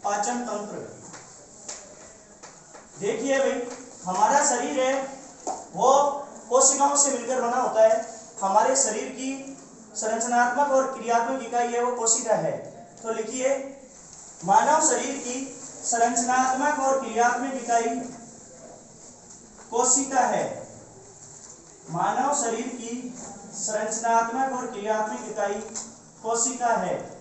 पाचन तंत्र। देखिए भाई, हमारा शरीर है वो कोशिकाओं से मिलकर बना होता है। हमारे शरीर की संरचनात्मक और क्रियात्मक इकाई है वो कोशिका है। तो लिखिए, मानव शरीर की संरचनात्मक और क्रियात्मक इकाई कोशिका है। मानव शरीर की संरचनात्मक और क्रियात्मक इकाई कोशिका है।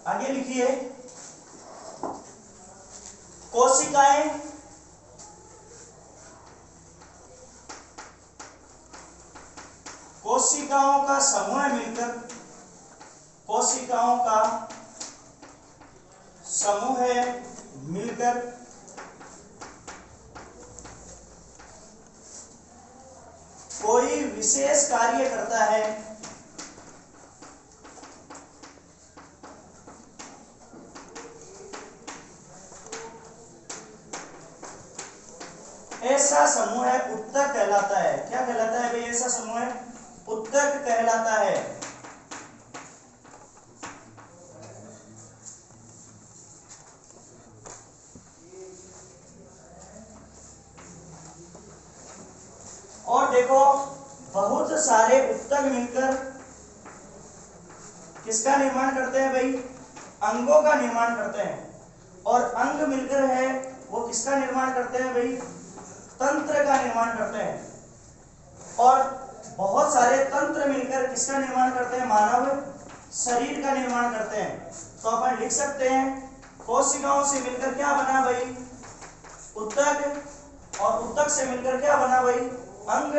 आगे लिखिए, कोशिकाएं कोशिकाओं का समूह मिलकर कोई विशेष कार्य करता है। ऐसा समूह उत्तक कहलाता है। क्या कहलाता है भाई? ऐसा समूह उत्तक कहलाता है। और देखो, बहुत सारे उत्तक मिलकर किसका निर्माण करते हैं भाई? अंगों का निर्माण करते हैं। और अंग मिलकर है वो किसका निर्माण करते हैं भाई? तंत्र का निर्माण करते हैं। और बहुत सारे तंत्र मिलकर किसका निर्माण करते हैं? मानव शरीर का निर्माण करते हैं। तो अपन लिख सकते हैं, कोशिकाओं से मिलकर क्या बना भाई? उत्तक। और उत्तक से मिलकर क्या बना भाई? अंग।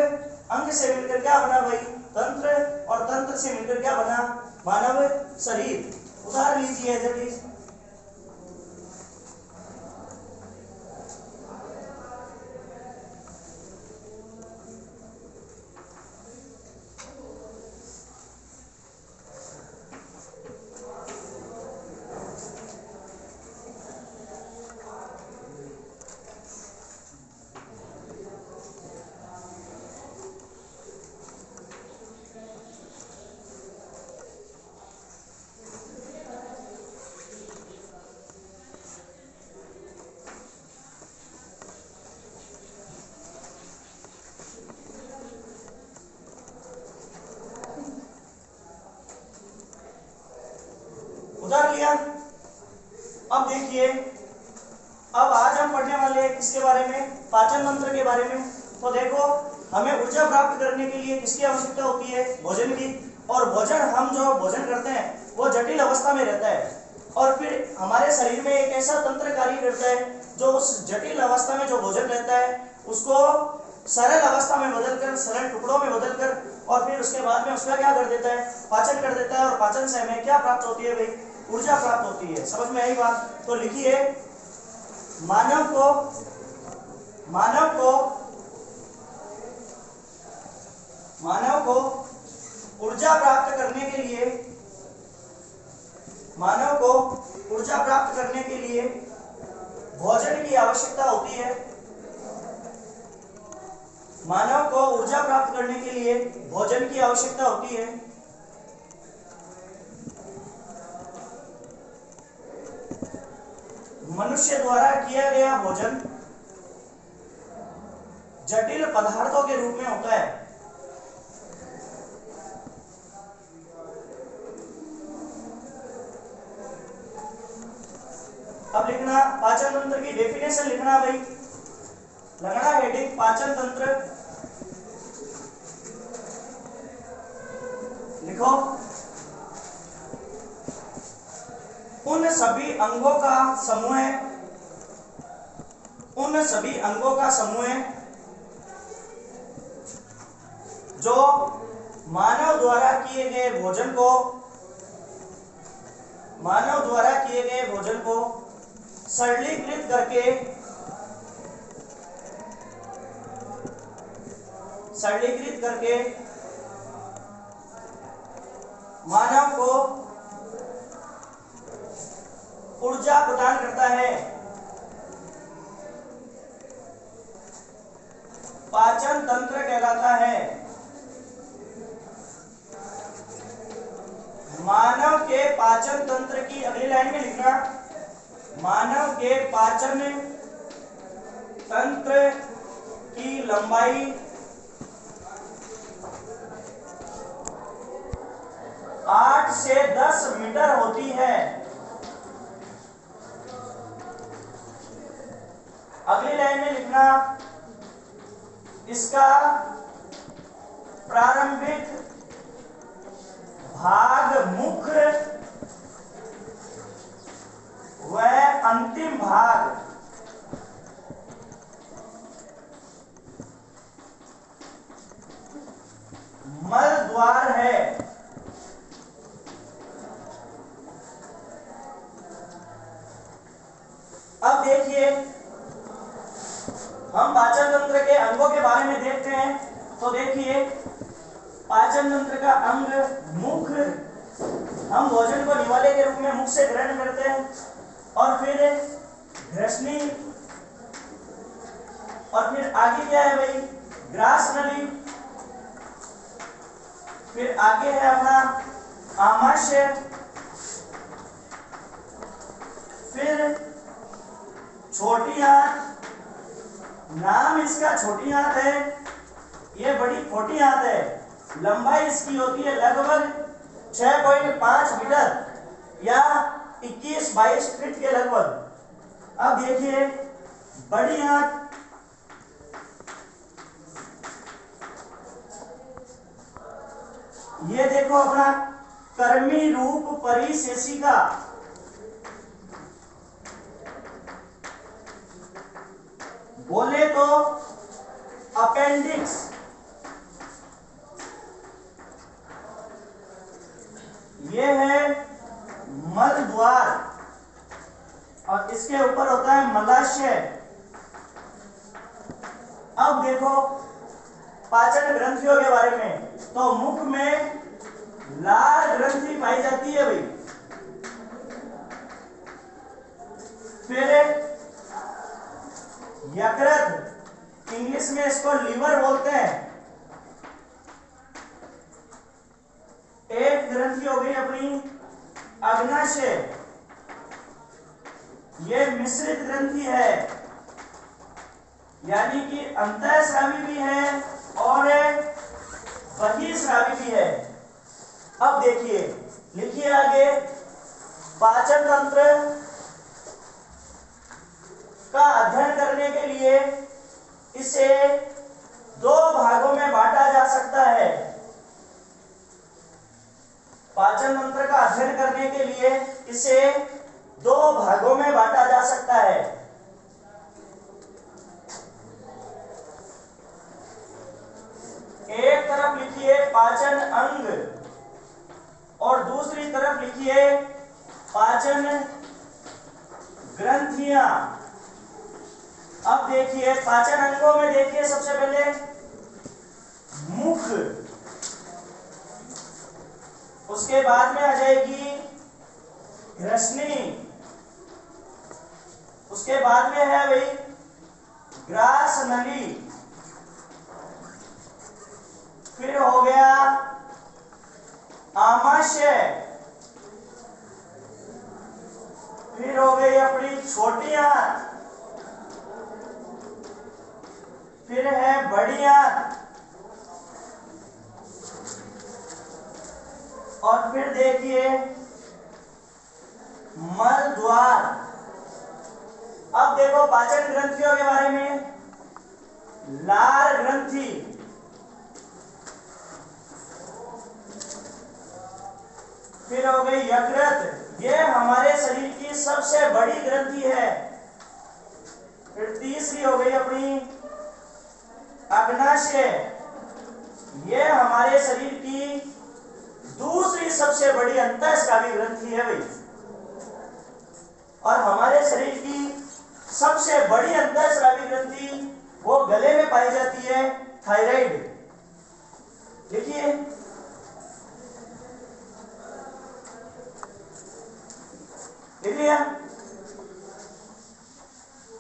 अंग से मिलकर क्या बना भाई? तंत्र। और तंत्र से मिलकर क्या बना? मानव शरीर। उदाहरण लीजिए जल्दी। उधर लिया। अब देखिए, अब आज हम पढ़ने वाले हैं किसके बारे में? पाचन तंत्र के बारे में। तो देखो, हमें ऊर्जा प्राप्त करने के लिए किसकी आवश्यकता होती है? भोजन की। और भोजन, हम जो भोजन करते हैं वो जटिल अवस्था में रहता है। और फिर हमारे शरीर में एक ऐसा तंत्र कार्य करता है जो उस जटिल अवस्था में जो भोजन रहता है उसको सरल अवस्था में बदलकर, सरल टुकड़ों में बदलकर, और फिर उसके बाद में उसका क्या कर देता है? पाचन कर देता है। और पाचन से हमें क्या प्राप्त होती है भाई? ऊर्जा प्राप्त होती है। समझ में आई बात? तो लिखिए, मानव को ऊर्जा प्राप्त करने के लिए भोजन की आवश्यकता होती है। मानव को ऊर्जा प्राप्त करने के लिए भोजन की आवश्यकता होती है। मनुष्य द्वारा किया गया भोजन जटिल पदार्थों के रूप में होता है। अब लिखना पाचन तंत्र की डेफिनेशन लिखना भाई। लगना हेडिंग पाचन तंत्र। लिखो, उन सभी अंगों का समूह जो मानव द्वारा किए गए भोजन को सरलीकृत करके मानव को ऊर्जा प्रदान करता है। पाचन तंत्र कहलाता है। पाचन तंत्र की, अगली लाइन में लिखना, मानव के पाचन तंत्र की लंबाई 8 से 10 मीटर होती है। अगली लाइन में लिखना, इसका प्रारंभिक भाग मुख व अंतिम भाग मल द्वार है। अब देखिए, हम पाचन तंत्र के अंगों के बारे में देखते हैं। तो देखिए, पाचन तंत्र का अंग मुख, हम भोजन को निवाले के रूप में मुख से ग्रहण करते हैं, और फिर ग्रसनी, और फिर आगे क्या है भाई, ग्रास नली, फिर आगे है अपना आमाशय, फिर छोटी आंत, नाम इसका छोटी आंत है, ये बड़ी छोटी आंत है, लंबाई इसकी होती है लगभग 6.5 मीटर या 21-22 फीट के लगभग। अब देखिए, बड़ी आंत, ये देखो अपना कर्मी रूप परिशेषिका, बोले तो अपेंडिक्स, ये है मल द्वार, और इसके ऊपर होता है मलाशय। अब देखो पाचन ग्रंथियों के बारे में, तो मुख में लार ग्रंथि पाई जाती है भाई, फिर यकृत, इंग्लिश में इसको लीवर बोलते हैं, एक ग्रंथि हो गई अपनी अग्नाशय, ये मिश्रित ग्रंथि है, यानी कि अंतःस्रावी भी है और बहिःस्रावी भी है। अब देखिए, लिखिए आगे, पाचन तंत्र का अध्ययन करने के लिए इसे 2 भागों में बांटा जा सकता है। पाचन तंत्र का अध्ययन करने के लिए इसे 2 भागों में बांटा जा सकता है। एक तरफ लिखिए पाचन अंग और दूसरी तरफ लिखिए पाचन ग्रंथियां। अब देखिए, पाचन अंगों में देखिए, सबसे पहले मुख, उसके बाद में आ जाएगी ग्रसनी, उसके बाद में है भाई ग्रास नली, फिर हो गया आमाशय, फिर हो गई अपनी छोटी आंत, फिर है बड़ी आंत, और फिर देखिए मल द्वार। अब देखो पाचन ग्रंथियों के बारे में, लार ग्रंथि, फिर हो गई यकृत, ये हमारे शरीर की सबसे बड़ी ग्रंथि है। फिर तीसरी हो गई अपनी अग्नाशय, ये हमारे शरीर की दूसरी सबसे बड़ी अंतःस्रावी ग्रंथि है भाई। और हमारे शरीर की सबसे बड़ी अंतःस्रावी ग्रंथि वो गले में पाई जाती है, थायराइड। देखिए, देख लिया।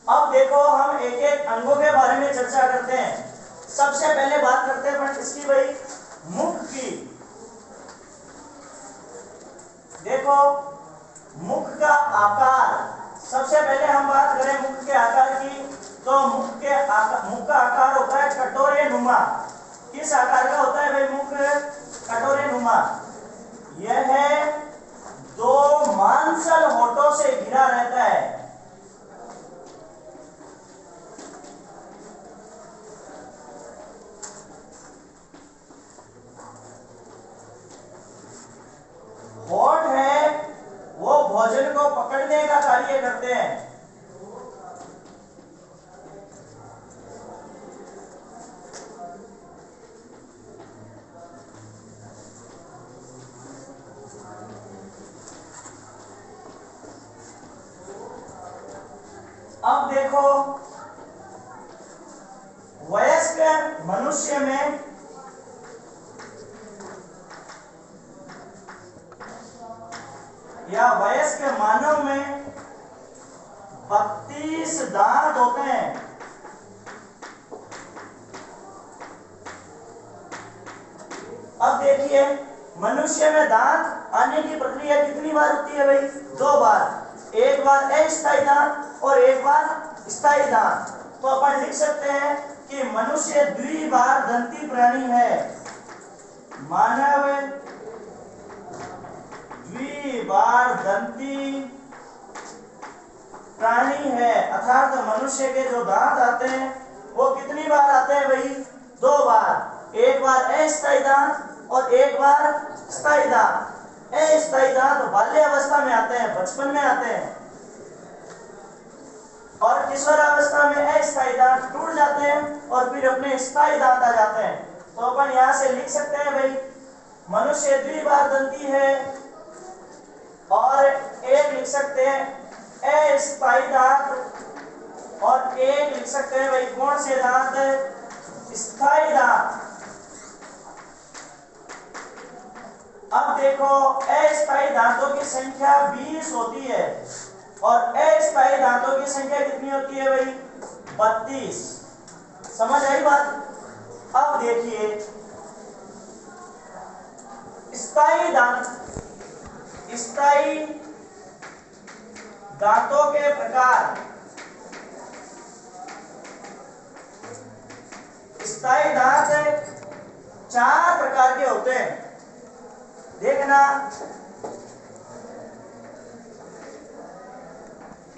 अब देखो, हम एक एक अंगों के बारे में चर्चा करते हैं। सबसे पहले बात करते हैं पर इसकी भाई मुख की। देखो देखो मुख का आकार, सबसे पहले हम बात करें मुख के आकार की, तो मुख का आकार होता है कटोरे नुमा। किस आकार का होता है भाई मुख? कटोरे नुमा। यह दो मांसल होठों से घिरा रहता है। होठ है वो भोजन को पकड़ने का कार्य करते हैं। अब देखो वयस्क मनुष्य में या वयस्क मानव में 32 दांत होते हैं। अब देखिए मनुष्य में दांत आने की प्रक्रिया कितनी बार होती है भाई? 2 बार। एक बार अस्थायी दांत और एक बार स्थायी दांत। तो अपन लिख सकते हैं कि मनुष्य द्विबार दंती प्राणी है। मानव द्विबार दंती प्राणी है, अर्थात मनुष्य के जो दांत आते हैं वो कितनी बार आते हैं भाई? 2 बार। एक बार अस्थायी दांत और एक बार स्थायी दांत। अस्थायी दांत बाल्यावस्था में आते हैं, बचपन में आते हैं, और किशोरावस्था में अस्थायी दांत टूट जाते हैं और फिर अपने स्थायी दांत आ जाते हैं। तो अपन यहां से लिख सकते हैं भाई मनुष्य द्विबार दंती है, और एक लिख सकते हैं अस्थायी दांत, और एक लिख सकते हैं भाई कौन से दांत? स्थायी दांत। अब देखो अस्थायी दांतों की संख्या 20 होती है और अस्थायी दांतों की संख्या कितनी होती है भाई? 32। समझ आई बात? अब देखिए स्थायी दांत, स्थायी दांतों के प्रकार। स्थायी दांत 4 प्रकार के होते हैं। देखना,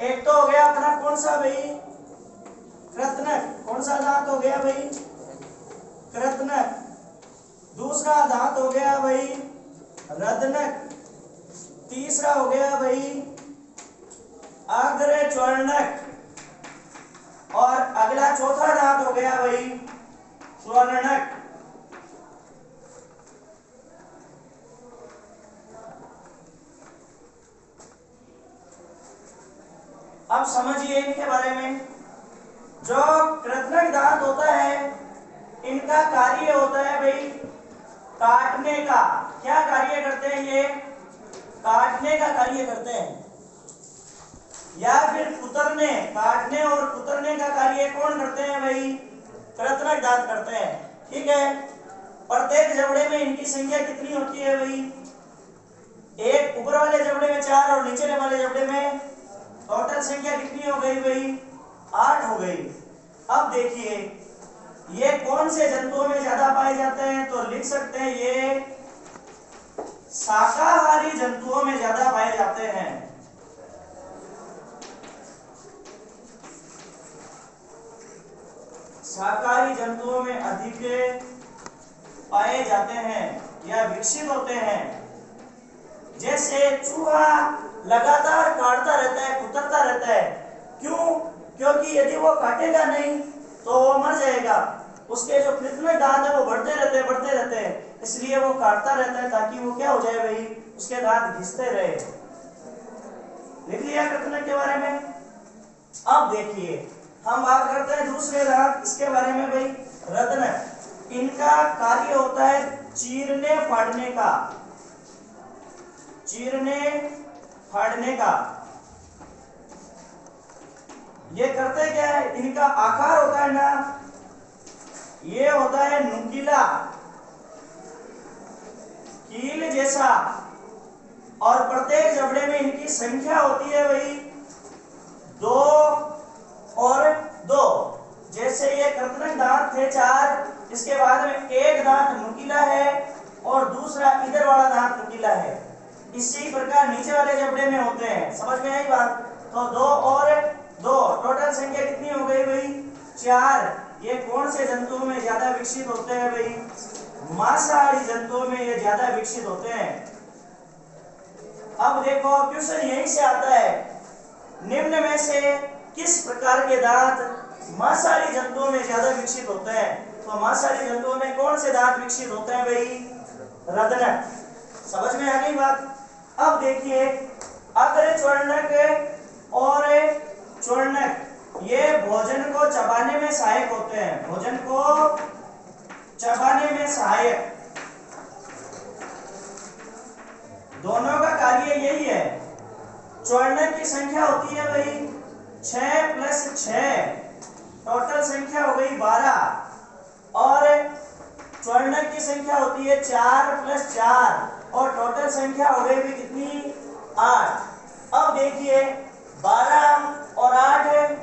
एक तो हो गया अपना कौन सा भाई? कृतनक। कौन सा दांत हो गया भाई? कृतनक। दूसरा दांत हो गया भाई रदनक। तीसरा हो गया भाई अग्रच्वर्णक, और अगला चौथा दांत हो गया भाई स्वर्णक। अब समझिए इनके बारे में। जो कृतनक दांत होता है इनका कार्य होता है भाई काटने का। क्या कार्य करते हैं ये? काटने का कार्य करते हैं, या फिर कुतरने। काटने और कुतरने का कार्य कौन करते हैं भाई? कृतनक दांत करते हैं। ठीक है। प्रत्येक जबड़े में इनकी संख्या कितनी होती है भाई? एक ऊपर वाले जबड़े में 4 और नीचे वाले जबड़े में टोटल संख्या कितनी हो गई भाई? 8 हो गई। अब देखिए ये कौन से जंतुओं में ज्यादा पाए जाते हैं? तो लिख सकते हैं ये शाकाहारी जंतुओं में ज्यादा पाए जाते हैं। शाकाहारी जंतुओं में अधिक पाए जाते हैं या विकसित होते हैं। जैसे चूहा लगातार काटता रहता है, कुतरता रहता है। क्यों? क्योंकि यदि वो काटेगा नहीं तो वो मर जाएगा। उसके जो कृतनक दांत है वो बढ़ते रहते हैं, इसलिए वो काटता रहता है ताकि वो क्या हो जाए भाई? उसके दांत घिसते रहे। लिख लिया कृतनक के बारे में। अब देखिए हम बात करते हैं दूसरे दांत, इसके बारे में भाई रदनक। इनका कार्य होता है चीरने फाड़ने का। चीरने फाड़ने का ये करते क्या है? इनका आकार होता है ना, ये होता है नुकीला, कील जैसा, और प्रत्येक जबड़े में इनकी संख्या होती है वही 2 और 2। जैसे ये कर्तनक दांत थे 4, इसके बाद में एक दांत नुकीला है और दूसरा इधर वाला दांत नुकीला है। इसी प्रकार नीचे वाले जबड़े में होते हैं। समझ में आई बात? तो 2 और 2 टोटल संख्या कितनी हो गई भाई? 4। ये कौन से जंतुओं में ज्यादा विकसित होते हैं भाई? मांसाहारी जंतुओं में ये ज्यादा विकसित होते हैं। अब देखो क्वेश्चन यहीं से आता है, निम्न में से किस प्रकार के दांत मांसाहारी जंतुओं में ज्यादा विकसित होते हैं? तो मांसाहारी जंतुओं में कौन से दांत विकसित होते हैं भाई? रदनक। समझ में आ गई बात? अब देखिए अग्रचर्णक और चर्णक ये भोजन को चबाने में सहायक होते हैं। भोजन को चबाने में सहायक, दोनों का कार्य यही है। चर्णक की संख्या होती है भाई 6 + 6, टोटल संख्या हो गई 12। और चर्णक की संख्या होती है 4 + 4 और टोटल संख्या हो गई भी कितनी? 8। अब देखिए 12 और 8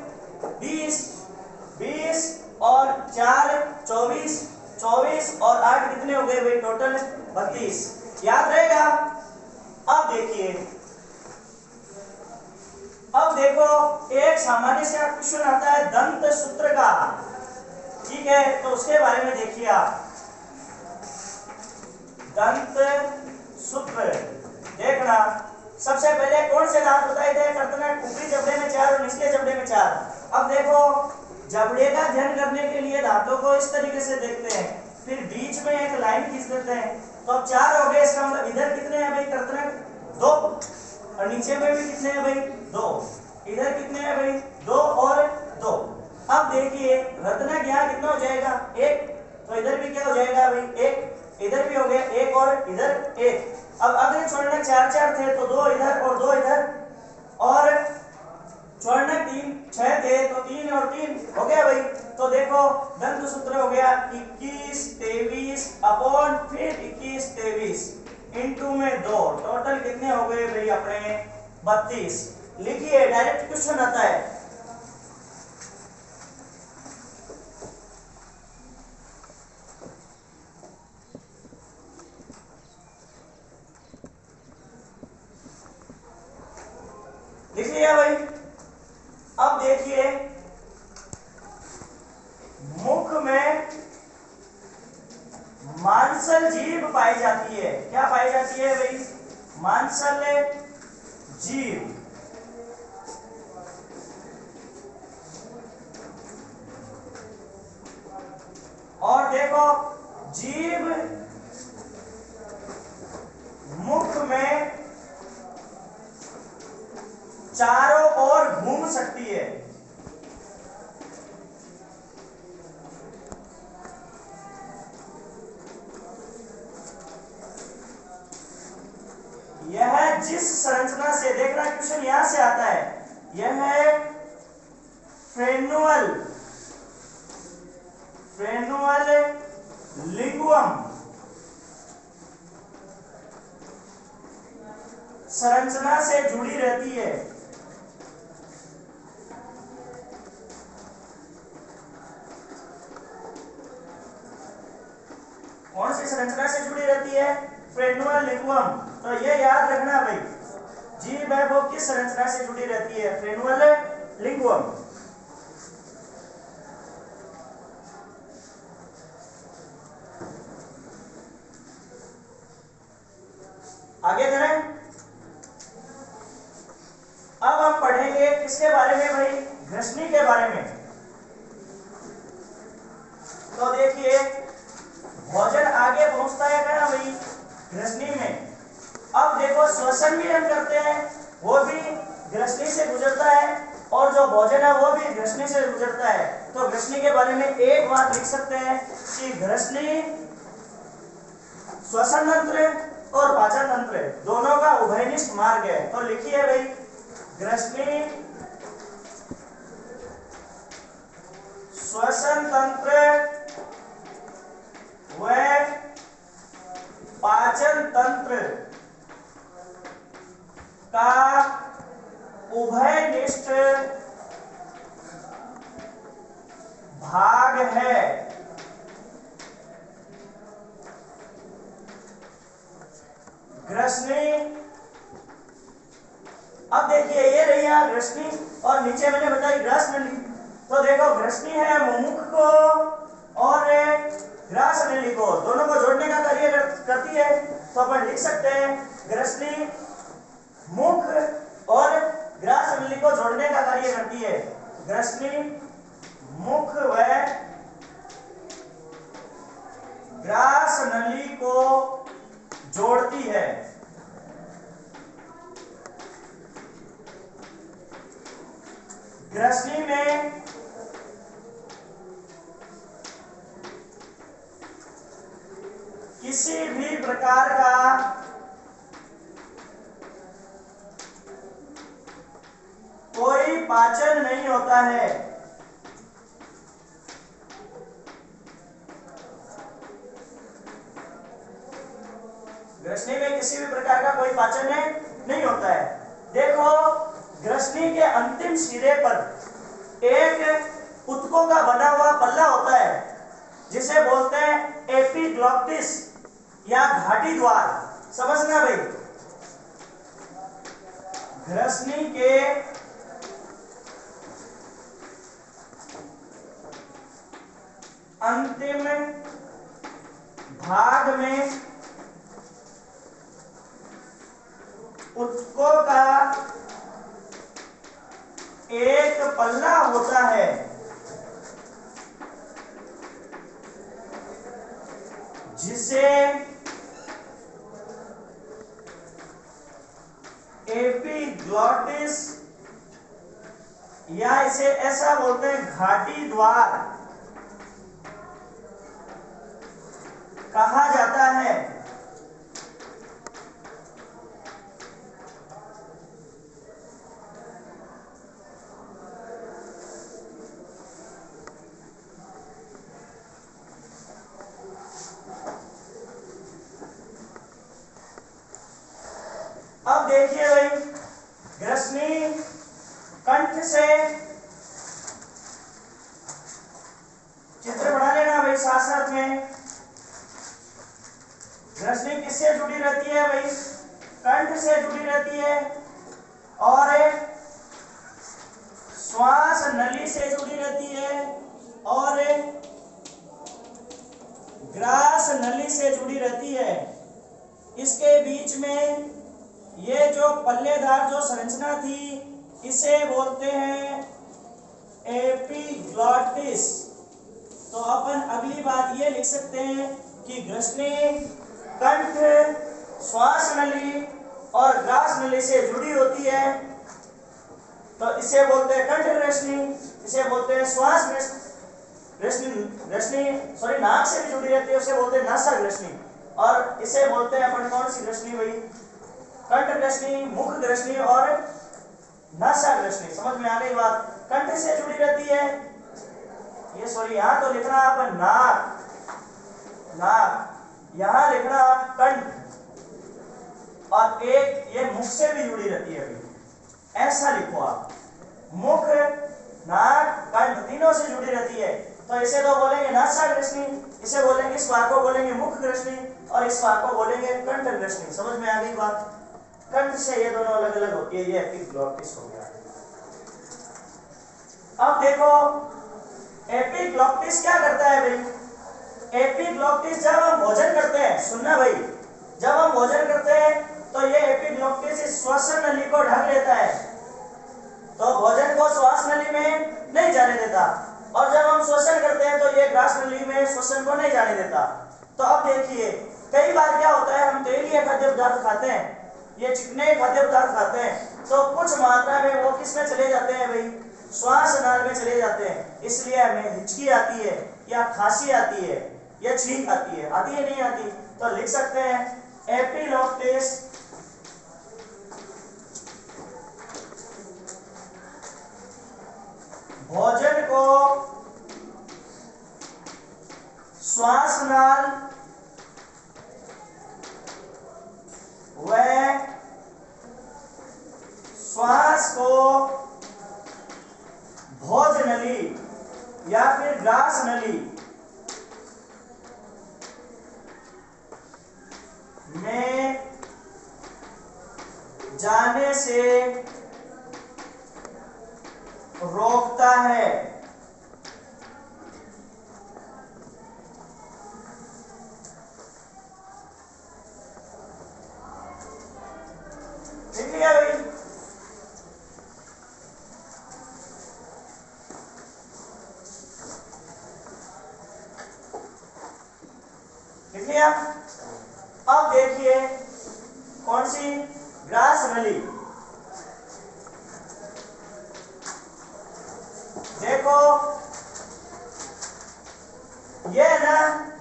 20, 20 और 4 24, 24 और 8 कितने हो गए भाई? टोटल 32। याद रहेगा? अब देखो एक सामान्य से क्वेश्चन आता है दंत सूत्र का, ठीक है? तो उसके बारे में देखिए आप, दंत सूत्र देखना। सबसे पहले कौन से दांत बताए थे? कर्तनक, ऊपरी जबड़े में 4 और निचले जबड़े में 4। अब देखो जबड़े का अध्ययन करने के लिए दांतों को इस तरीके से देखते हैं, फिर बीच में एक लाइन खींच देते हैं। तो अब 4 हो गए, इसका मतलब इधर कितने हैं भाई? कर्तनक 2 और नीचे में भी कितने हैं भाई? 2। इधर कितने हैं भाई? 2 और 2। अब देखिए रत्नक यहाँ कितना हो जाएगा? 1। तो इधर भी क्या हो जाएगा भाई? 1। इधर भी हो गया 1 और इधर 1। अब अगर चर्णक 4 थे तो 2 इधर और 2 इधर, और चर्णक 6 थे तो 3 और 3 हो गया भाई। तो देखो दंत सूत्र हो गया 21 23 अपॉन फिर 21 23 इनटू में 2, टोटल कितने हो गए भाई अपने? 32। लिखिए, डायरेक्ट क्वेश्चन आता है। लिख लिया भाई? अब देखिए मुख में मांसल जीभ पाई जाती है। क्या पाई जाती है भाई? मांसल जीभ। और देखो जीभ मुख में चारों ओर घूम सकती है। यह जिस संरचना से, देखना क्वेश्चन यहां से आता है, यह है फ्रेनुअल लिंगुअम संरचना से जुड़ी रहती है। कौन सी संरचना से जुड़ी रहती है? फ्रेनुअल लिंगुअम। तो ये याद रखना भाई, जीभ है वो किस संरचना से जुड़ी रहती है? फ्रेनुअल लिंगुअम। आगे करें। अब हम पढ़ेंगे किसके बारे में भाई? ग्रसनी के बारे में। तो देखिए भोजन आगे पहुंचता है क्या भाई? ग्रसनी में। अब देखो श्वसन भी हम करते हैं, वो भी ग्रसनी से गुजरता है, और जो भोजन है वो भी ग्रसनी से गुजरता है। तो ग्रसनी के बारे में एक बात लिख सकते हैं कि ग्रसनी श्वसन तंत्र और पाचन तंत्र दोनों का उभयनिष्ठ मार्ग है। तो लिखिए भाई, ग्रसनी श्वसन तंत्र व पाचन तंत्र का उभयनिष्ठ भाग है। ग्रसनी, अब देखिए ये रही यहाँ ग्रसनी और नीचे मैंने बताई ग्रास नली। तो देखो ग्रसनी है मुमुख को और ग्रास नली को, दोनों को जोड़ने का कार्य करती है। तो अपन लिख सकते हैं ग्रसनी मुख और ग्रास नली को जोड़ने का कार्य करती है। ग्रसनी मुख व ग्रास नली को जोड़ती है। ग्रसनी में किसी भी प्रकार का कोई पाचन नहीं होता है। ग्रसनी में किसी भी प्रकार का कोई पाचन नहीं होता है। देखो ग्रसनी के अंतिम सिरे पर एक ऊतकों का बना हुआ पल्ला होता है जिसे बोलते हैं एपिग्लॉटिस या घाटी द्वार। समझना भाई, ग्रसनी के अंतिम भाग में ऊतकों का एक पल्ला होता है जिसे एपिग्लॉटिस या इसे ऐसा बोलते हैं घाटी द्वार कहा जाता है। अब देखिए भाई, ग्रसनी कंठ से चित्र बना लेना भाई साथ साथ में। ग्रसनी किससे जुड़ी रहती है भाई? कंठ से जुड़ी रहती है और श्वास नली से जुड़ी रहती है और ग्रास नली से जुड़ी रहती है। इसके बीच में ये जो पल्लेदार जो संरचना थी इसे बोलते हैं एपिग्लॉटिस। तो अपन अगली बात ये लिख सकते हैं कि ग्रसनी कंठ, श्वास नली और ग्रास नली से जुड़ी होती है तो इसे बोलते हैं कंठ ग्रसनी। इसे बोलते हैं श्वास ग्रसनी नाक से भी जुड़ी रहती है, उसे बोलते हैं नासा ग्रसनी। और इसे बोलते हैं अपन कौन सी ग्रसनी भाई? कंठ ग्रसनी, मुख ग्रसनी और नासा ग्रसनी। समझ में आ गई बात? कंठ से जुड़ी रहती है, ये सॉरी यहां तो लिखना आप नाक, यहां लिखना कंठ और एक ये मुख से भी जुड़ी रहती है भाई, ऐसा लिखो आप। मुख, नाक, कंठ तीनों से जुड़ी रहती है तो इसे तो बोलेंगे नासा ग्रसनी, इसे बोलेंगे, इस भाग को बोलेंगे मुख ग्रसनी और इस भाग को बोलेंगे कंठ ग्रसनी। समझ में आ गई बात? कंठ से ये दोनों अलग अलग होती है। ये एपिग्लॉटिस हो गया। अब देखो एपिग्लॉटिस क्या करता है भाई? एपिग्लॉटिस जब हम भोजन करते हैं, सुनना भाई, जब हम भोजन करते हैं तो ये एपिग्लॉटिस इस श्वसन नली को ढक लेता है तो भोजन को श्वास नली में नहीं जाने देता, और जब हम श्वसन करते हैं तो ये ग्रास नली में श्वसन को नहीं जाने देता। तो अब देखिए कई बार क्या होता है, हम तेलीय खाद्य पदार्थ खाते हैं, ये चिकने खाद्य पदार्थ खाते हैं तो कुछ मात्रा में वो किस में चले जाते हैं भाई? श्वास नाल में चले जाते हैं। इसलिए हमें हिचकी आती है या खांसी आती है या छींक आती है नहीं आती? तो लिख सकते हैं एपिग्लॉटिस भोजन को श्वास नाल व ग्रास नली में जाने से रोकता है। ठीक है भाई, ठीक है। अब देखिए कौन सी, ग्रास नली। देखो ये ना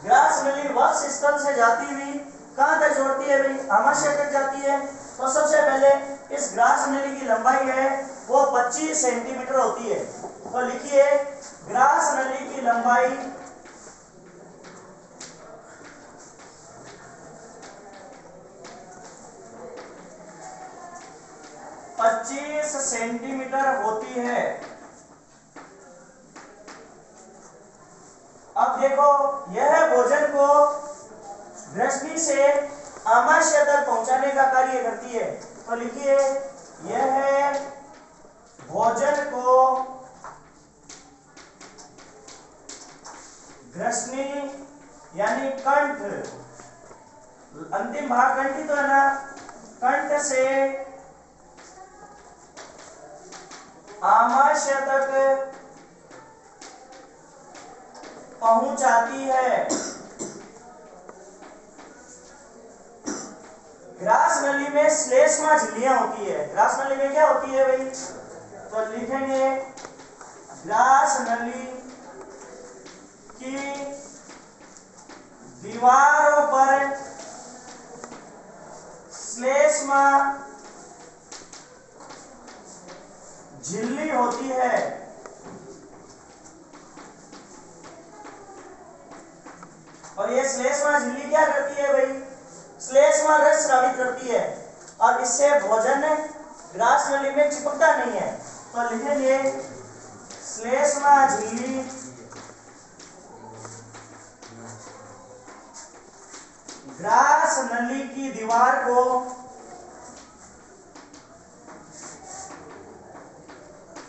ग्रास नली वक्ष स्थल से जाती हुई कहां तक जोड़ती है भाई, आमाशय तक जाती है। तो सबसे पहले इस ग्रास नली की लंबाई है वो 25 सेंटीमीटर होती है। तो लिखिए ग्रास नली की लंबाई 25 सेंटीमीटर होती है। अब देखो यह भोजन को रश्मि से आमाशय तक पहुंचाने का कार्य करती है। तो लिखिए यह भोजन को रश्मि यानी कंठ, अंतिम भाग कंठी तो है ना, कंठ से आमाशय तक पहुंचाती है। ग्रास नली में श्लेष्मा झिल्लियां होती है। ग्रास नली में क्या होती है भाई, तो लिखेंगे ग्रास नली की दीवारों पर श्लेष्मा झिल्ली होती है। और ये श्लेष्मा झिल्ली क्या करती है भाई, श्लेष्मा रस स्रावित करती है और इससे भोजन ग्रास नली में चिपकता नहीं है। तो लिखेंगे श्लेष्मा झिल्ली ग्रास नली की दीवार को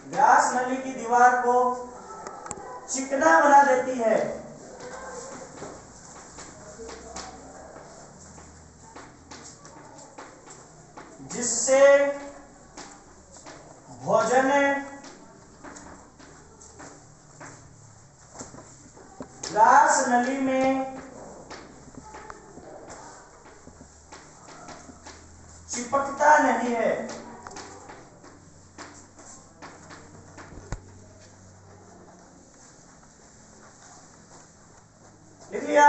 ग्रास नली की दीवार को चिकना बना देती है। जिससे भोजन ग्रास नली में चिपकता नहीं है। लिख लिया।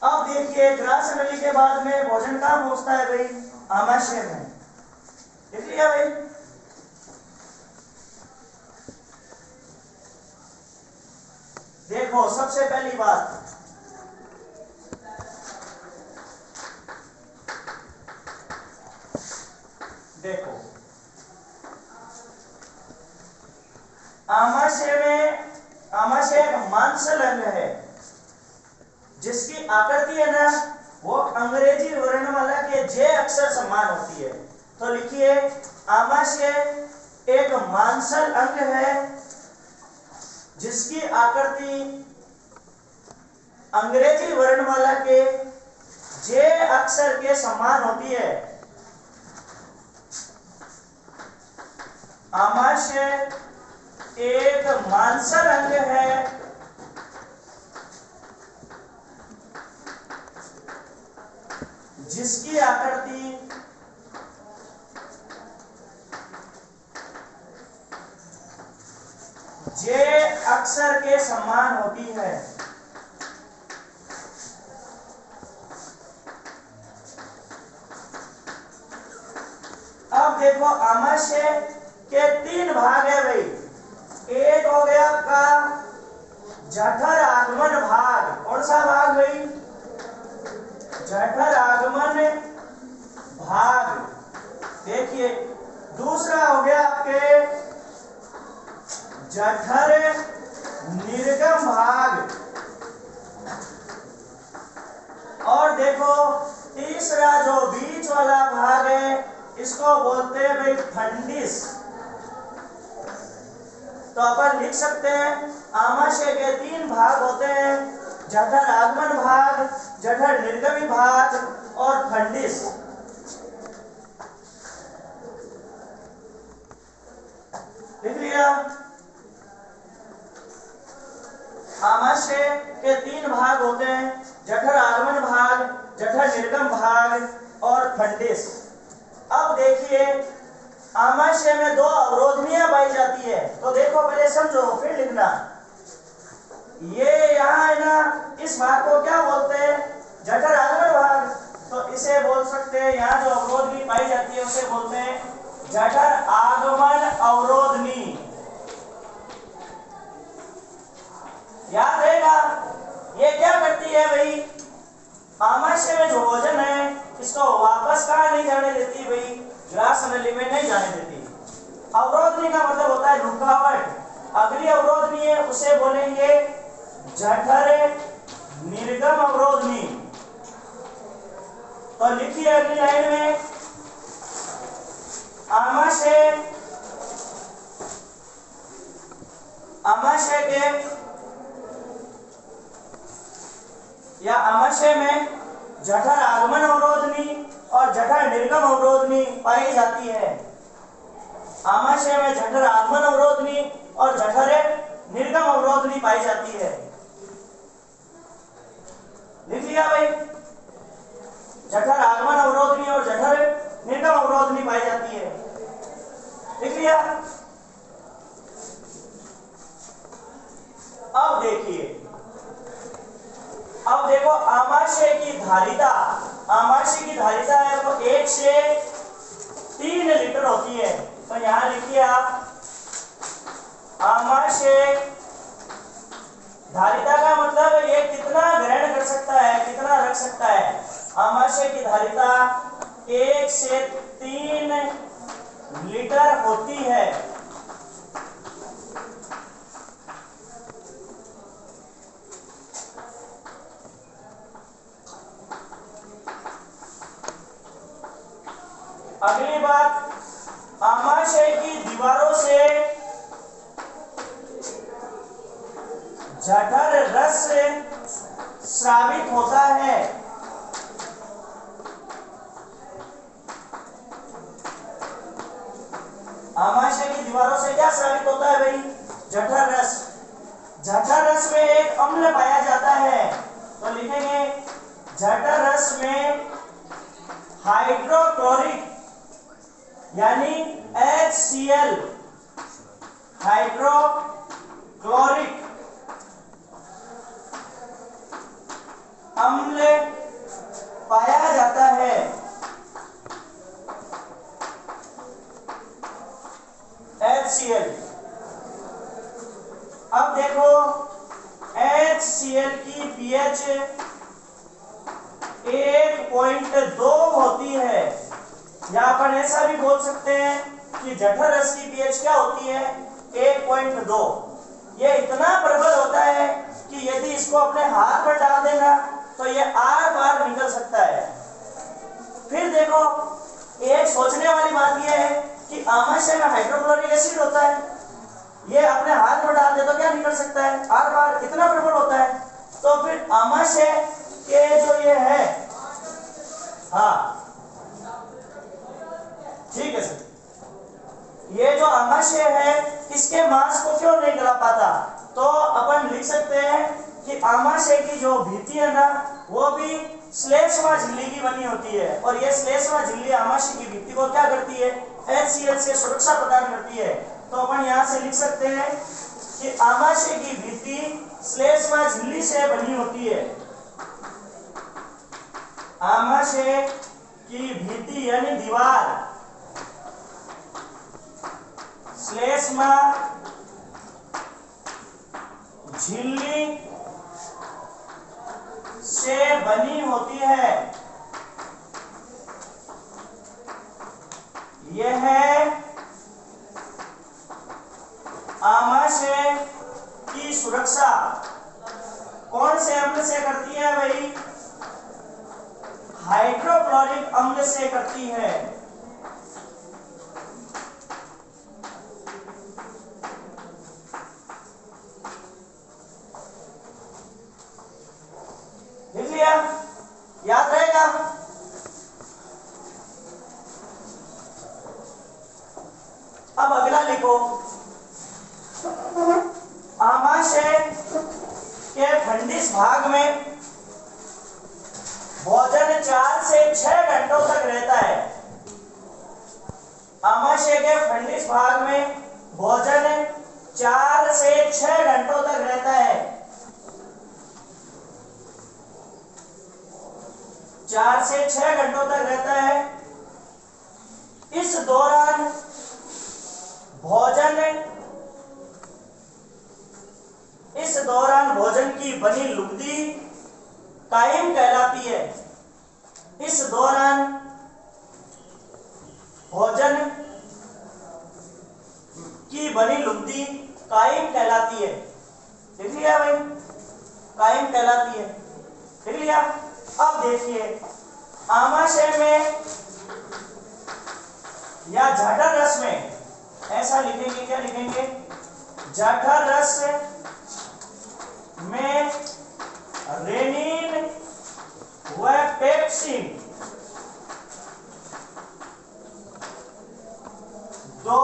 अब देखिए ग्रास नली के बाद में भोजन कहां पहुंचता है भाई, आमाशय में। लिख लिया भाई। देखो सबसे पहली बात, देखो आमाशय एक मांसल अंग है जिसकी आकृति है ना वो अंग्रेजी वर्णमाला के जे अक्षर समान होती है। तो लिखिए आमाशय एक मांसल अंग है जिसकी आकृति अंग्रेजी वर्णमाला के जे अक्षर के समान होती है। आमाशय एक मांसल अंग है जिसकी आकृति जे अक्षर के समान होती है। अब देखो आमाशय के 3 भाग है भाई। एक हो गया आपका जठर आगमन भाग। कौन सा भाग भाई, जठर आगमन भाग। देखिए दूसरा हो गया आपके जठर निर्गम भाग। और देखो तीसरा जो बीच वाला भाग है इसको बोलते हैं भाई फंडिस। तो अपन लिख सकते हैं आमाशय के 3 भाग होते हैं, जठर आगमन भाग, जठर निर्गमी भाग और फंडिस। लिख लिया। आमाशय के 3 भाग होते हैं, जठर आगमन भाग, जठर निर्गम भाग और फंडिस। अब देखिए आमाशय में 2 अवरोधनियां पाई जाती है। तो देखो पहले समझो फिर लिखना। ये यहाँ है ना, इस भाग को क्या बोलते हैं? जठर आगमन भाग। तो इसे बोल सकते हैं, यहाँ जो अवरोधनी पाई जाती है उसे बोलते हैं जठर आगमन अवरोधनी। याद रहेगा। ये क्या करती है भाई? आमाशय में जो भोजन है इसको वापस कहाँ नहीं जाने देती भाई? ग्रास नली में नहीं जाने देती। अवरोधनी का मतलब होता है रुकावट। अगली अवरोधनी है उसे बोलेंगे जठर निर्गम अवरोधनी। तो लिखिए अगली लाइन में आमाशय के या आमाशय में जठर आगमन अवरोधनी और जठर निर्गम अवरोधनी पाई जाती है। आमाशय में जठर आगमन अवरोधनी और जठर निर्गम अवरोधनी पाई जाती है। लिख लिया भाई? जठर आगमन अवरोधनी और जठर निर्गम अवरोधनी पाई जाती है। लिख लिया? अब देखो आमाशय की धारिता। आमाशय की धारिता है वो 1 से 3 लीटर होती है। तो यहां लिखिए आप आमाशय धारिता का मतलब ये कितना ग्रहण कर सकता है, कितना रख सकता है। आमाशय की धारिता 1 से 3 लीटर होती है। अगली बात, आमाशय की दीवारों से जठर रस स्रावित होता है। आमाशय की दीवारों से क्या स्रावित होता है भाई? जठर रस। जठर रस में एक अम्ल पाया जाता है। तो लिखेंगे जठर रस में हाइड्रोक्लोरिक यानी HCl हाइड्रोक्लोरिक अम्ल पाया जाता है। HCl। अब देखो HCl की pH 1.2 होती है। या अपन ऐसा भी बोल सकते हैं कि जठर रस की pH क्या होती है? 1.2। ये इतना प्रबल होता है कि यदि इसको अपने हाथ पर डाल देना तो ये आर पार निकल सकता है। फिर देखो एक सोचने वाली बात यह है कि आमाशय में हाइड्रोक्लोरिक एसिड होता है, ये अपने हाथ पर डाल दे तो क्या निकल सकता है? आर पार। इतना प्रबल होता है। तो फिर आमाशय के जो ये है, हाँ ठीक है सर, ये जो आमाशय है इसके मांस को क्यों नहीं गला पाता? तो अपन लिख सकते हैं कि आमाशय की जो भित्ति है ना वो भी श्लेष्मा झिल्ली की बनी होती है। और ये श्लेष्मा झिल्ली आमाशय की भित्ति को क्या करती है? HCl से सुरक्षा प्रदान करती है। तो अपन यहाँ से लिख सकते हैं कि आमाशय की भित्ति श्लेष्मा झिल्ली से बनी होती है। आमाशय की भित्ति यानी दीवार श्लेष्मा झिल्ली से बनी होती है। यह आमाशय की सुरक्षा कौन से अम्ल से करती है भाई? हाइड्रोक्लोरिक अम्ल से करती है। लिख लिया? याद रहेगा? अब अगला लिखो, आमाशय के फंडिस भाग में भोजन 4 से 6 घंटों तक रहता है। आमाशय के फंडिस भाग में भोजन 4 से 6 घंटों तक रहता है। 4 से 6 घंटों तक रहता है। इस दौरान भोजन की बनी लुगदी कायम कहलाती है। इस दौरान भोजन की बनी लुगदी कायम कहलाती है। देख लिया भाई? कायम कहलाती है। देख लिया? अब देखिए, आमाशय में या जठर रस में ऐसा लिखेंगे, क्या लिखेंगे? जठर रस में रेनिन व पेप्सिन दो,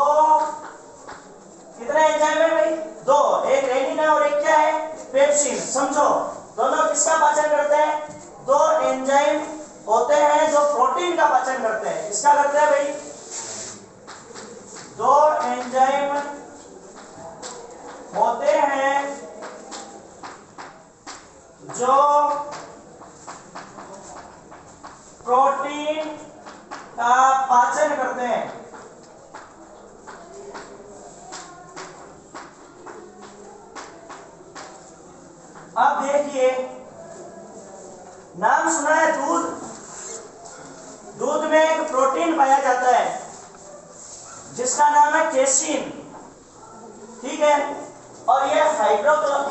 कितने एंजाइम है भाई? 2, एक रेनिन है और एक क्या है? पेप्सिन। समझो, दोनों किसका पाचन करते हैं? 2 एंजाइम होते हैं जो प्रोटीन का पाचन करते हैं। किसका करते हैं भाई? 2 एंजाइम होते हैं जो प्रोटीन का पाचन करते हैं। अब देखिए, नाम सुना है दूध? दूध में एक प्रोटीन पाया जाता है जिसका नाम है केसीन। ठीक है? और ये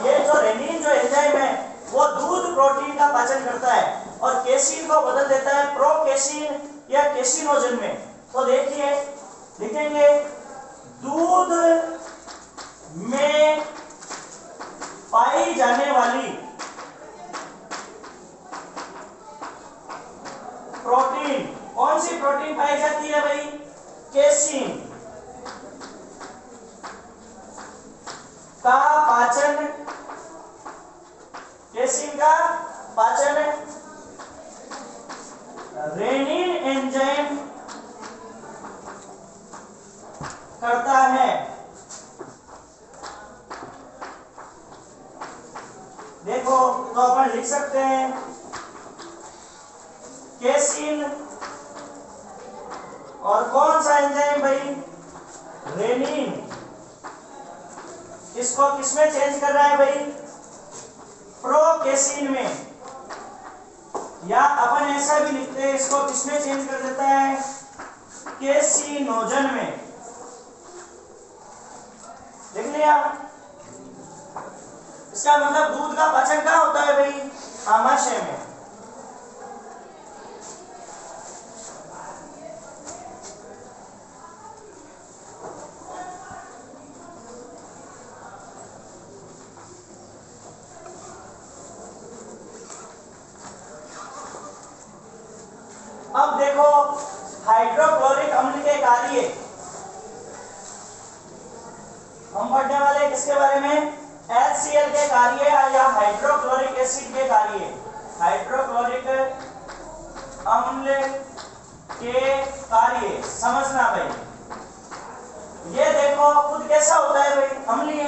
ये जो रेनिन जो एंजाइम है वो दूध प्रोटीन का पाचन करता है और केसीन को बदल देता है प्रोकेसीन या केसिनोजन में। तो देखिए, लिखेंगे दूध में पाई जाने वाली प्रोटीन, कौन सी प्रोटीन पाई जाती है भाई? केसीन का पाचन, केसीन का पाचन रेनिन एंजाइम करता है। देखो, तो अपन लिख सकते हैं केसीन और कौन सा एंजाइम भाई? रेनिन। इसको किसमें चेंज कर रहा है भाई? प्रोकेसीन में। या अपन ऐसा भी लिखते हैं, इसको किसमें चेंज कर देता है? केसिनोजन में। देख लिया? इसका मतलब दूध का पाचन कहाँ होता है भाई? आमाशय में। अब देखो, हाइड्रोक्लोरिक अम्ल के कार्य हम पढ़ने वाले किसके बारे में? HCl के कार्य या हाइड्रोक्लोरिक एसिड के कार्य। हाइड्रोक्लोरिक अम्ल के कार्य समझना भाई। ये देखो खुद कैसा होता है भाई? अम्लीय।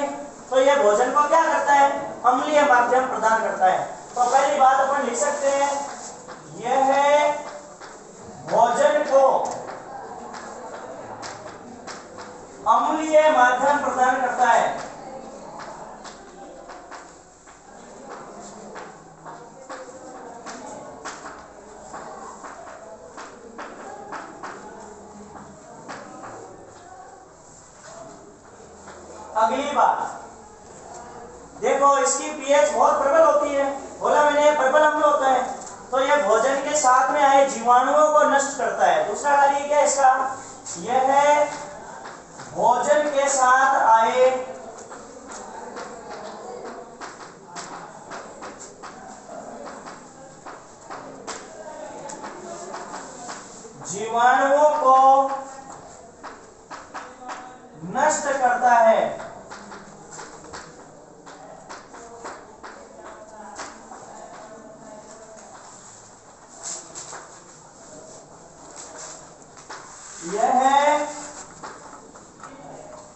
तो ये भोजन को क्या करता है? अम्लीय माध्यम प्रदान करता है। तो पहली बात अपन लिख सकते हैं, यह भोजन को अम्लीय माध्यम प्रदान करता है। अगली बात देखो, इसकी पीएच बहुत प्रबल होती है, बोला मैंने प्रबल अम्ल होता है, तो यह भोजन के साथ में आए जीवाणुओं को नष्ट करता है। दूसरा कार्य क्या है इसका, यह है भोजन के साथ आए जीवाणुओं को नष्ट करता है। यह है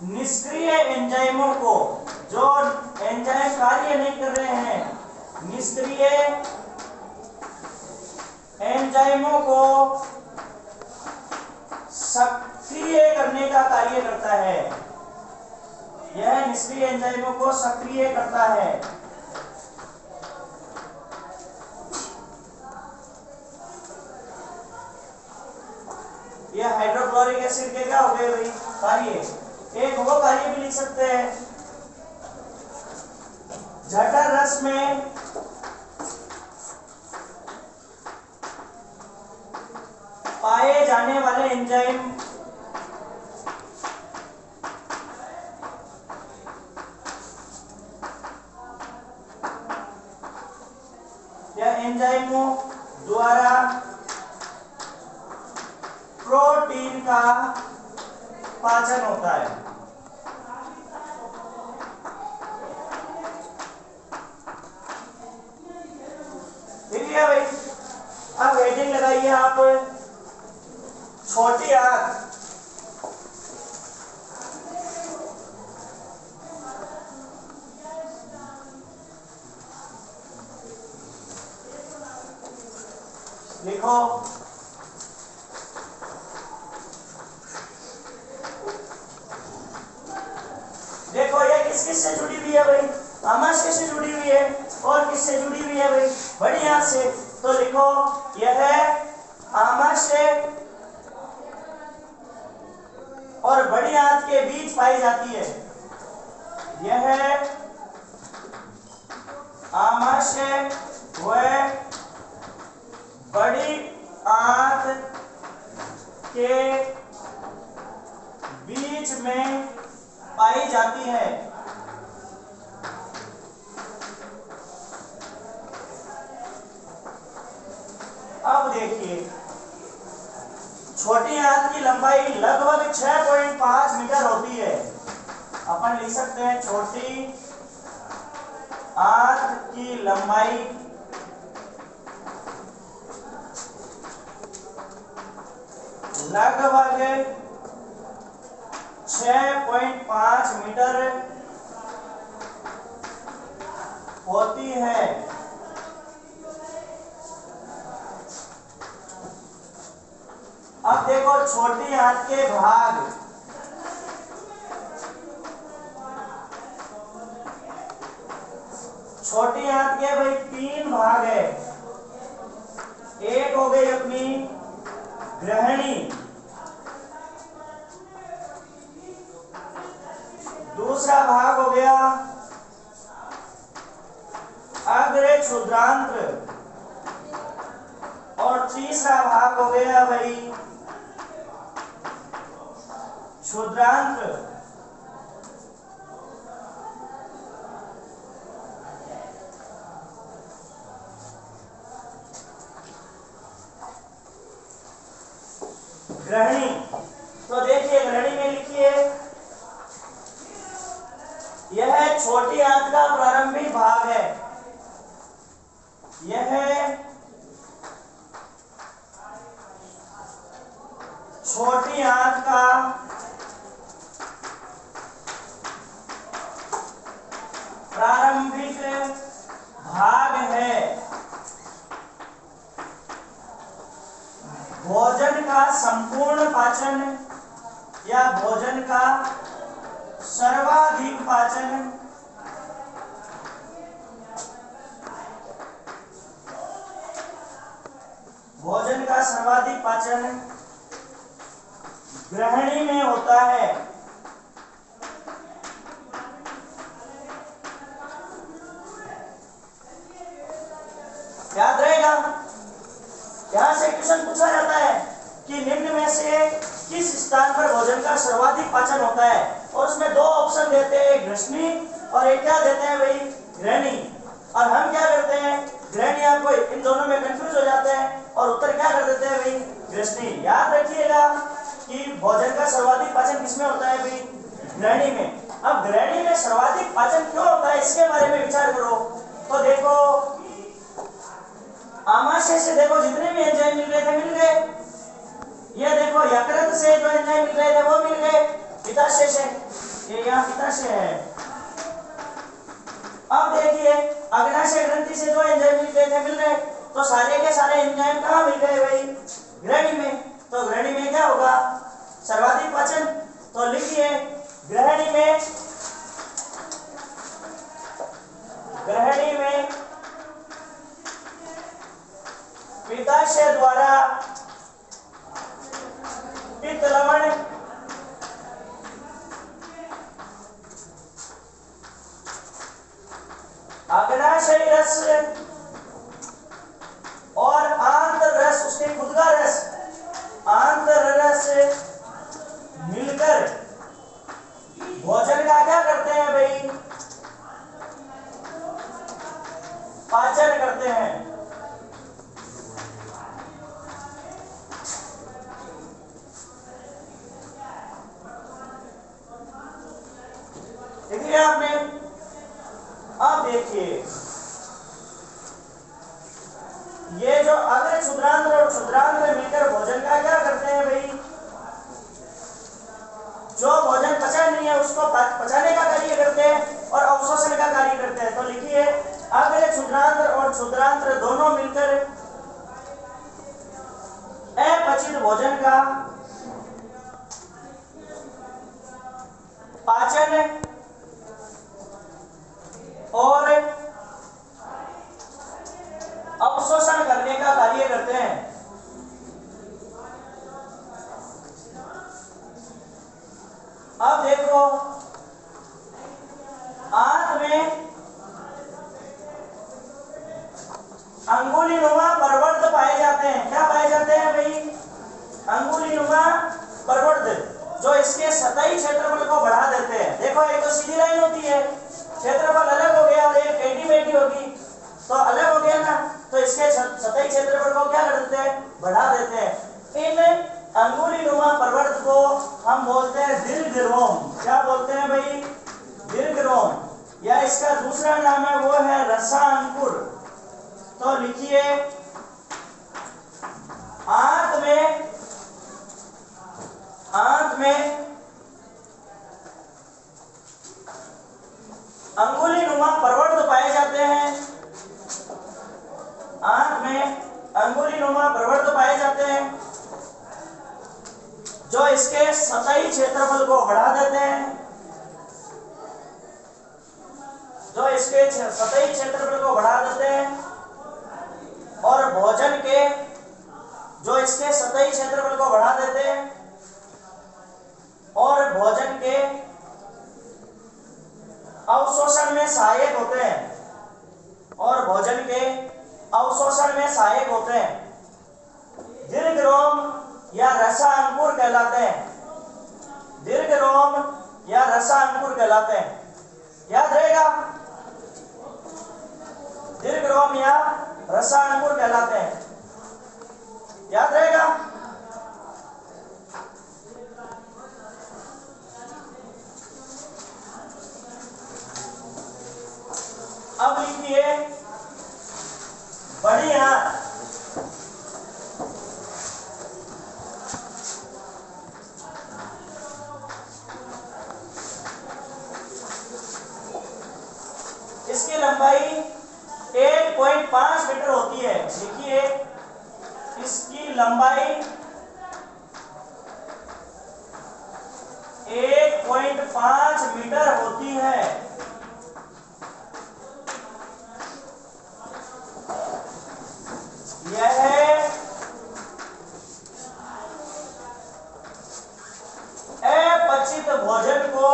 निष्क्रिय एंजाइमों को, जो एंजाइम कार्य नहीं कर रहे हैं, निष्क्रिय एंजाइमों को सक्रिय करने का कार्य करता है। यह निष्क्रिय एंजाइमों को सक्रिय करता है। यह हाइड्रोक्लोरिक एसिड के क्या हो गए भाई कार्य, एक वो कार्य भी लिख सकते हैं, जठर रस में पाए जाने वाले एंजाइम या एंजाइमों द्वारा प्रोटीन का पाचन होता है। ठीक है भाई, अब हेडिंग लगाइए आप, छोटी आंत। लिखो देखो ये किस से जुड़ी हुई है भाई, आमाशय से जुड़ी हुई है, और किससे जुड़ी हुई है भाई, बड़ी आंत से। तो लिखो यह है आमाशय और बड़ी आंत के बीच पाई जाती है। यह है आमाशय व बड़ी आंत के बीच में पाई जाती है। अब देखिए, छोटी आंत की लंबाई लगभग 6.5 मीटर होती है। अपन लिख सकते हैं छोटी आंत की लंबाई लगभग 6.5 मीटर होती है। अब देखो छोटी आंत के भाग, छोटी आंत के भाई 3 भाग है। एक हो गई अपनी ग्रहणी, दूसरा भाग हो गया अग्र क्षुद्रांत्र, और तीसरा भाग हो गया भाई क्षुद्रांत्र। ग्रहणी, तो देखिए ग्रहणी में लिखिए, यह छोटी आंत का प्रारंभिक भाग है। यह छोटी आंत का प्रारंभिक भाग है। भोजन का संपूर्ण पाचन या भोजन का सर्वाधिक पाचन भोजन का सर्वाधिक पाचन ग्रहणी में होता है। याद रहेगा। यहां से क्वेश्चन पूछा जाता है कि निम्न में से किस स्थान पर भोजन का सर्वाधिक पाचन होता है, और उसमें दो ऑप्शन देते हैं, एक गृहिणी और एक क्या देते हैं भाई, गृहिणी। और हम क्या करते हैं, गृहिणी आपको इन दोनों में कंफ्यूज हो जाते हैं और उत्तर क्या कर देते हैं भाई, गृहिणी। याद रखिएगा कि भोजन का सर्वाधिक पाचन किसमें होता है भाई, गृहिणी में। अब गृहिणी में सर्वाधिक पाचन क्यों होता है इसके बारे में विचार करो। तो देखो आमाशय से देखो जितने भी एंजाइम मिल रहे थे मिल गए, ये देखो यकृत से जो एंजाइम मिल रहे थे वो मिल गए, पित्ताशय से, ये यहाँ पित्ताशय है। अब देखिए अग्नाशय ग्रंथि से जो एंजाइम मिल रहे थे मिल रहे, तो सारे के सारे एंजाइम कहाँ मिल गए भाई, गृहिणी में। तो गृहिणी में क्या होगा, सर्वाधिक पाचन। तो लिखिए गृहिणी में, गृहिणी में पित्ताशय द्वारा पित्त लवण अग्नाशय रस और आंतर रस, उसके खुद का रस, आंतर रस मिलकर भोजन का क्या करते हैं भाई, पाचन करते हैं। देखिए आपने, अब देखिए ये जो अग्र क्षुद्रांत्र और क्षुद्रांत्र मिलकर भोजन का क्या करते हैं भाई, जो भोजन पचा नहीं है उसको पचाने का कार्य करते हैं और अवशोषण का कार्य करते हैं। तो लिखिए अग्र क्षुद्रांत्र और क्षुद्रांत्र दोनों मिलकर अपचित भोजन का पाचन और अवशोषण करने का कार्य करते हैं। अब देखो आंत में अंगुलीनुमा प्रवर्ध पाए जाते हैं। क्या पाए जाते हैं भाई, अंगुलीनुमा प्रवर्ध, जो इसके सतही क्षेत्रफल को बढ़ा देते हैं। देखो एक तो सीधी लाइन होती है, क्षेत्रफल अलग हो गया, और एक टेढ़ी मेढ़ी होगी तो अलग हो गया ना, तो इसके सतही क्षेत्रफल को क्या कर देते हैं, बढ़ा देते हैं। इन अंगुलीनुमा प्रवर्ध को हम बोलते हैं दीर्घरोम। क्या बोलते हैं भाई, दीर्घरोम, या इसका दूसरा नाम है वो है रसांकुर। तो लिखिए आंत में अंगुलीनुमा प्रवर्ध पाए जाते हैं, आंत में अंगुलीनुमा प्रवर्ध पाए जाते हैं, जो इसके सतही क्षेत्रफल को बढ़ा देते हैं, जो इसके सतही क्षेत्रफल को बढ़ा देते हैं और भोजन के, जो इसके सतही क्षेत्रफल को बढ़ा देते हैं और भोजन के अवशोषण में सहायक होते हैं, और भोजन के अवशोषण में सहायक होते हैं। दीर्घरोम या रसांकुर कहलाते हैं, दीर्घरोम या रसांकुर कहलाते हैं। याद रहेगा, दीर्घरोम या रसांकुर कहलाते हैं, याद रहेगा। अब लिखिए बड़ी आंत, इसकी लंबाई 1.5 मीटर होती है। देखिए इसकी लंबाई 1.5 मीटर होती है। यह अपचित भोजन को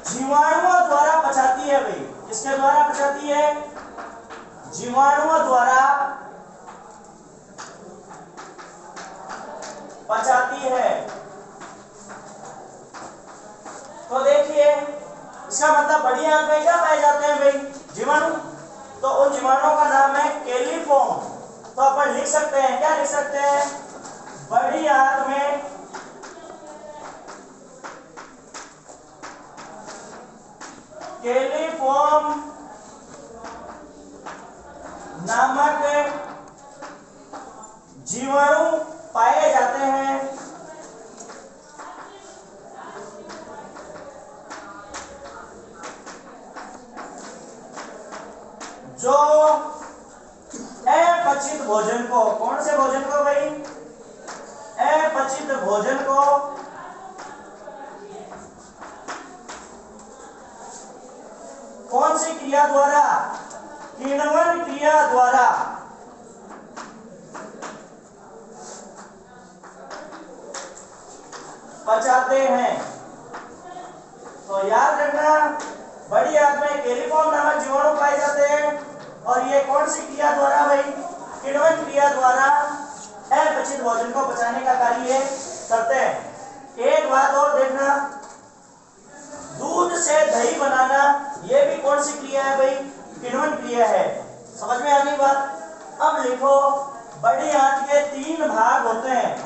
जीवाणुओं द्वारा पचा किसके द्वारा पचाती है? जीवाणुओं द्वारा पचाती है। तो देखिए इसका मतलब बड़ी आंत में क्या पाए जाते हैं भाई? जीवाणु। तो उन जीवाणुओं का नाम है केलिफॉर्म। तो अपन लिख सकते हैं, क्या लिख सकते हैं? बड़ी आंत में केलिफॉर्म नामक जीवाणु पाए जाते हैं। जो अपचित भोजन को, कौन से भोजन को भाई? अपचित भोजन को कौन सी क्रिया द्वारा? किण्वन क्रिया द्वारा पचाते हैं। तो याद रखना, बड़ी आंत में केलिफॉर्म नामक जीवाणु पाए जाते हैं और ये कौन सी क्रिया द्वारा भाई? किण्वन क्रिया द्वारा अपचित भोजन को पचाने का कार्य ये करते हैं। एक बात और देखना, दूध से दही बनाना ये भी कौन सी क्रिया है भाई? किण्वन क्रिया है। समझ में आ गई बात? अब लिखो, बड़ी आंत के 3 भाग होते हैं।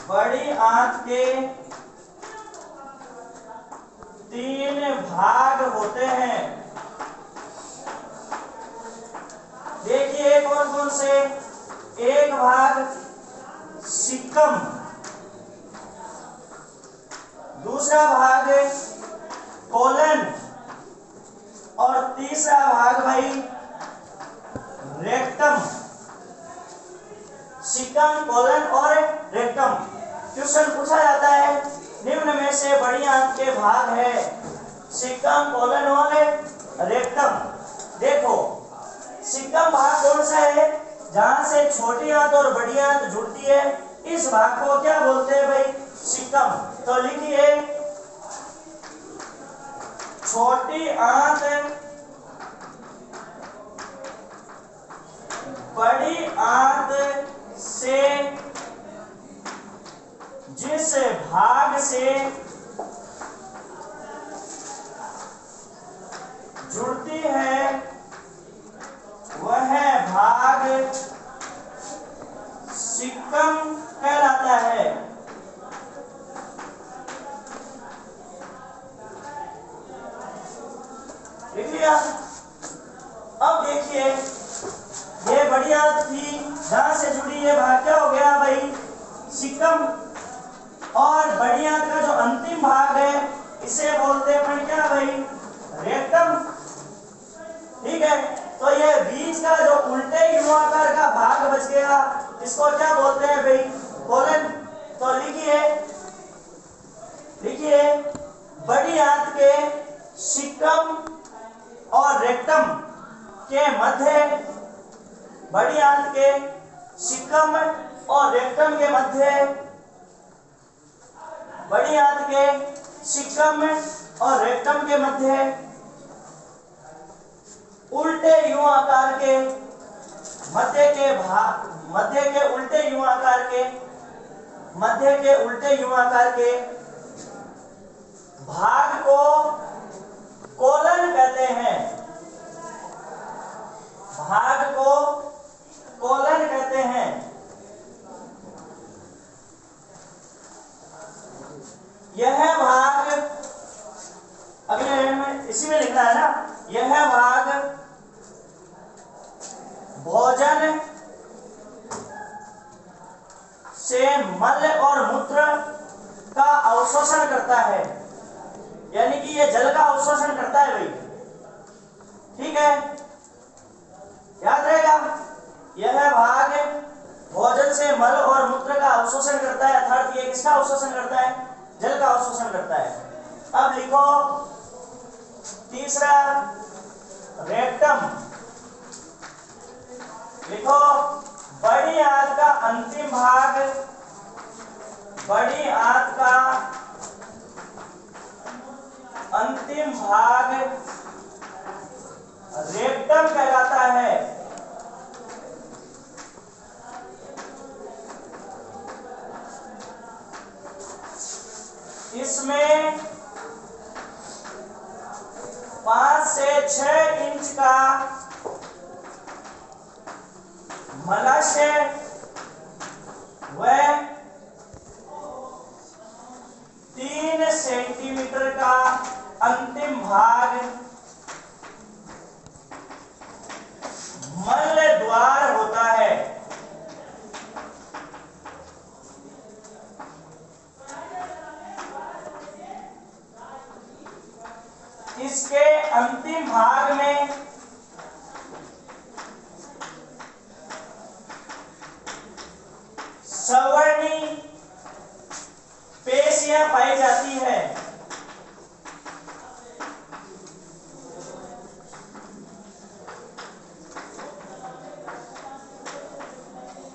बड़ी आंत के 3 भाग होते हैं। देखिए कौन कौन से? एक भाग सिक्कम, दूसरा भाग कोलन और तीसरा भाग भाई रेक्टम। सिक्कम, कोलन और रेक्टम। क्वेश्चन पूछा जाता है निम्न में से बड़ी आंत के भाग है सिक्कम, कोलन और रेक्टम। देखो सिक्कम भाग कौन सा है? जहां से छोटी आंत और बड़ी आंत जुड़ती है, इस भाग को क्या बोलते हैं भाई? सिक्कम। तो लिखिए, छोटी आंत बड़ी आंत से जिस भाग से जुड़ती है वह भाग सिक्कम कहलाता है। लिख लिया? अब देखिए, ये बड़ी आंत थी, जहां से जुड़ी ये भाग क्या हो गया भाई? सिक्कम। और बड़ी आंत का जो अंतिम भाग है इसे बोलते हैं अपन क्या भाई? रेक्टम। ठीक है, तो ये बीच का जो उल्टे युवाकार का भाग बच गया, इसको क्या बोलते हैं भाई? कोलन। तो लिखिए, लिखिए बड़ी आंत के सिक्कम और रेक्टम के मध्य, बड़ी आंत के सिक्कम और रेक्टम के मध्य, बड़ी आंत के सिक्कम और रेक्टम के मध्य उल्टे युवा आकार के मध्य के भाग, मध्य के उल्टे युवा आकार के, मध्य के उल्टे युवा आकार के भाग को कोलन कहते हैं। भाग को कोलन कहते हैं। यह भाग अगले लाइन में इसी में लिखना है ना, यह भाग भोजन से मल और मूत्र का अवशोषण करता है, यानी कि ये जल का अवशोषण करता है भाई। ठीक है, याद रहेगा, यह भाग भोजन से मल और मूत्र का अवशोषण करता है, अर्थात ये किसका अवशोषण करता है? जल का अवशोषण करता है। अब लिखो तीसरा रेक्टम। लिखो बड़ी आंत का अंतिम भाग, बड़ी आंत का अंतिम भाग रेक्टम कहलाता है। इसमें 5 से 6 इंच का मलाशय व 3 सेंटीमीटर का अंतिम भाग मल द्वार होता है। इसके अंतिम भाग में सवर्णी पेशियां पाई जाती है।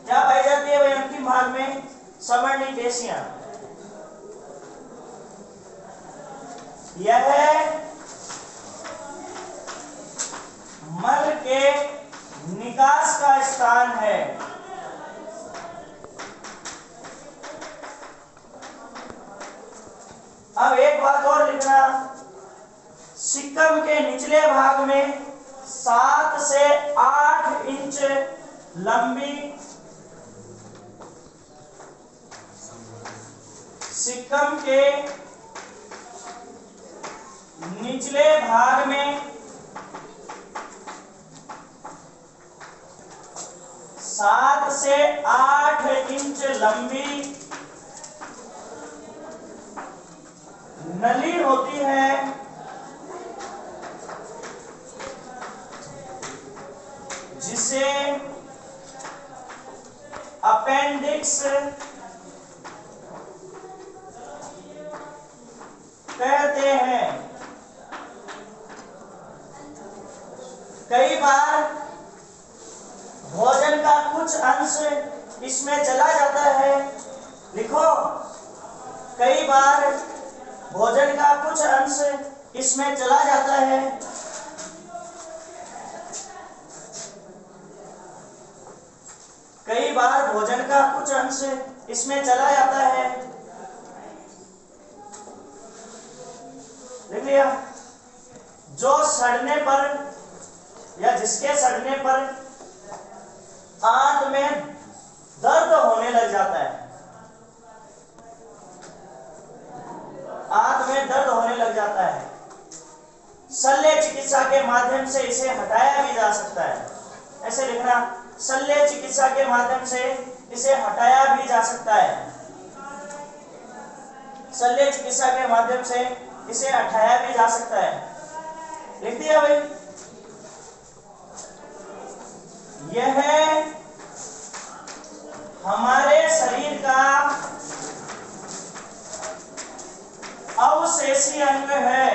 क्या पाई जाती है भाई अंतिम भाग में? सवर्णी पेशियां। यह मल के निकास का स्थान है। अब एक बात और लिखना, सिक्कम के निचले भाग में 7 से 8 इंच लंबी सिक्कम के निचले भाग में 7 से 8 इंच लंबी नली होती है, जिसे अपेंडिक्स कहते हैं। कई बार भोजन का कुछ अंश इसमें चला जाता है। लिखो, कई बार भोजन का कुछ अंश इसमें चला जाता है। कई बार भोजन का कुछ अंश इसमें चला जाता है। लिख लिया? जो सड़ने पर या जिसके सड़ने पर आंत में दर्द होने लग जाता है, आंत में दर्द होने लग जाता है, शल्य चिकित्सा के माध्यम से इसे हटाया भी जा सकता है। ऐसे लिखना, शल्य चिकित्सा के माध्यम से इसे हटाया भी जा सकता है। शल्य चिकित्सा के माध्यम से इसे हटाया भी जा सकता है। लिख दिया भाई? यह हमारे शरीर का अवशेषी अंग है।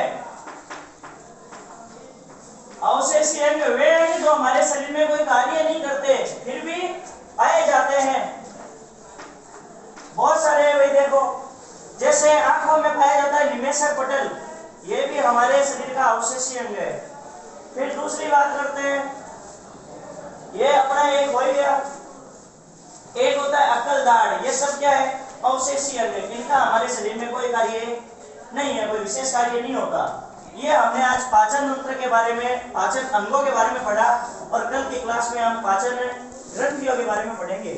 अवशेषी अंग वे अंग जो हमारे शरीर में कोई कार्य नहीं करते फिर भी पाए जाते हैं। बहुत सारे भाई देखो, जैसे आंखों में पाया जाता है निमेषक पटल, ये भी हमारे शरीर का अवशेषी अंग है। फिर दूसरी बात करते हैं, ये अपना एक हो गया, एक होता है अक्ल दाढ़, ये सब क्या है? अवशेषी अंग। इनका हमारे शरीर में कोई कार्य नहीं है, कोई विशेष कार्य नहीं होता। ये हमने आज पाचन तंत्र के बारे में, पाचन अंगों के बारे में पढ़ा, और कल की क्लास में हम पाचन ग्रंथियों के बारे में पढ़ेंगे।